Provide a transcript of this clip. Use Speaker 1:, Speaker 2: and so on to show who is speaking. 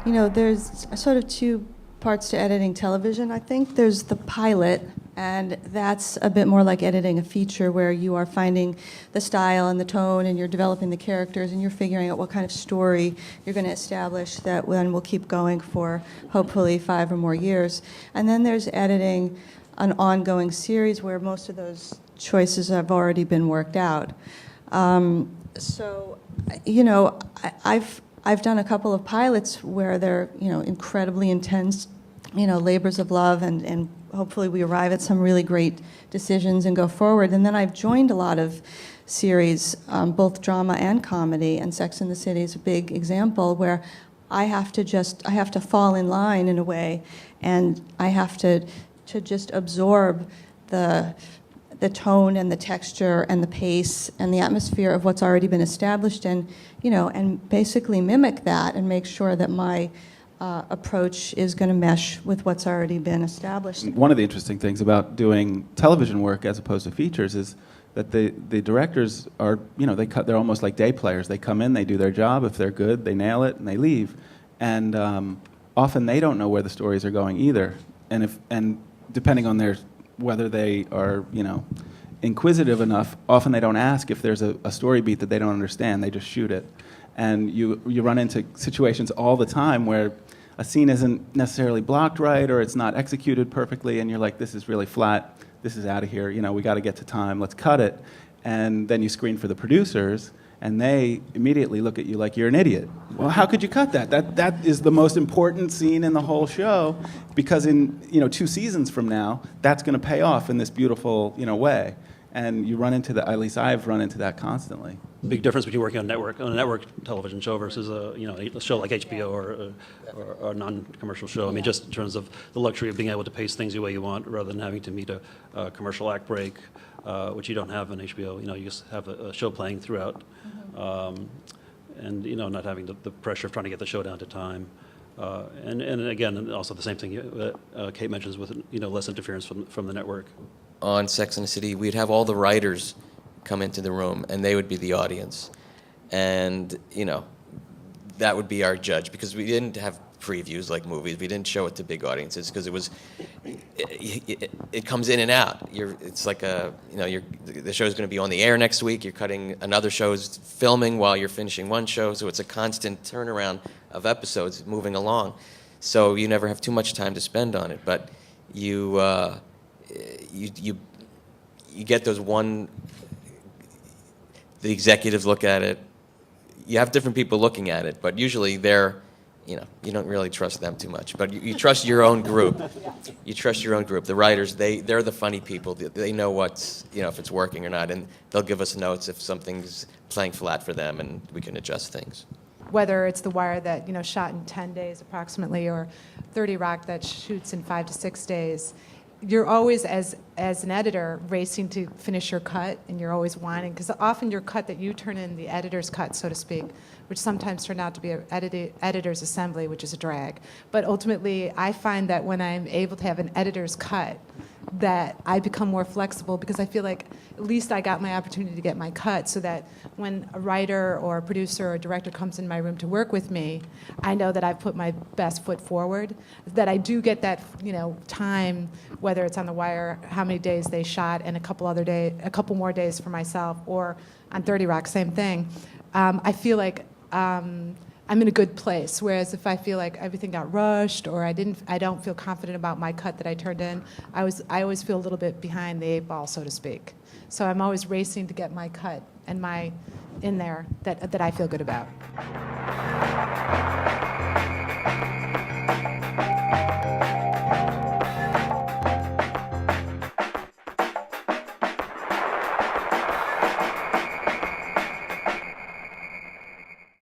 Speaker 1: There's sort of two parts to editing television, I think. There's the pilot, and that's a bit more like editing a feature where you are finding the style and the tone, and you're developing the characters, and you're figuring out what kind of story you're going to establish that then will keep going for hopefully 5 or more years. And then there's editing an ongoing series where most of those choices have already been worked out. I've done a couple of pilots where they're, incredibly intense, labors of love, and hopefully we arrive at some really great decisions and go forward. And then I've joined a lot of series, both drama and comedy, and Sex and the City is a big example where I have to fall in line in a way, and I have to just absorb the tone and the texture and the pace and the atmosphere of what's already been established, and basically mimic that and make sure that my approach is going to mesh with what's already been established.
Speaker 2: One of the interesting things about doing television work as opposed to features is that the directors are, they're almost like day players. They come in, they do their job. If they're good, they nail it, and they leave. And often they don't know where the stories are going either. And depending on whether they are, inquisitive enough, often they don't ask if there's a story beat that they don't understand. They just shoot it. And you run into situations all the time where a scene isn't necessarily blocked right, or it's not executed perfectly, and you're like, this is really flat, this is out of here, we got to get to time, let's cut it. And then you screen for the producers, and they immediately look at you like you're an idiot. Well, how could you cut that? That is the most important scene in the whole show, because in 2 seasons from now, that's going to pay off in this beautiful way. And you run into that. At least I've run into that constantly.
Speaker 3: Big difference between working on a network television show versus a show like HBO or a non-commercial show. I mean, just in terms of the luxury of being able to pace things the way you want, rather than having to meet a commercial act break, which you don't have on HBO. You just have a show playing throughout, and not having the pressure of trying to get the show down to time. And again, also the same thing that Kate mentions with less interference from the network.
Speaker 4: On Sex and the City, we'd have all the writers come into the room, and they would be the audience. And, that would be our judge, because we didn't have previews like movies. We didn't show it to big audiences, because it comes in and out. It's like the show's going to be on the air next week. You're cutting another show's filming while you're finishing one show, so it's a constant turnaround of episodes moving along. So you never have too much time to spend on it, but you get the executives look at it. You have different people looking at it, but usually you don't really trust them too much. But you trust your own group. You trust your own group. The writers, they're the funny people. They know what's, if it's working or not, and they'll give us notes if something's playing flat for them, and we can adjust things.
Speaker 5: Whether it's The Wire that shot in 10 days approximately, or 30 Rock that shoots in 5 to 6 days, you're always, as an editor, racing to finish your cut, and you're always whining, because often your cut that you turn in, the editor's cut, so to speak, which sometimes turn out to be an editor's assembly, which is a drag. But ultimately, I find that when I'm able to have an editor's cut, that I become more flexible, because I feel like at least I got my opportunity to get my cut, so that when a writer or a producer or a director comes in my room to work with me, I know that I've put my best foot forward, that I do get that time, whether it's on The Wire, how many days they shot, and a couple more days for myself, or on 30 Rock, same thing. I feel like I'm in a good place. Whereas if I feel like everything got rushed, or I don't feel confident about my cut that I turned in, I always feel a little bit behind the 8 ball, so to speak. So I'm always racing to get my cut and in there that I feel good about.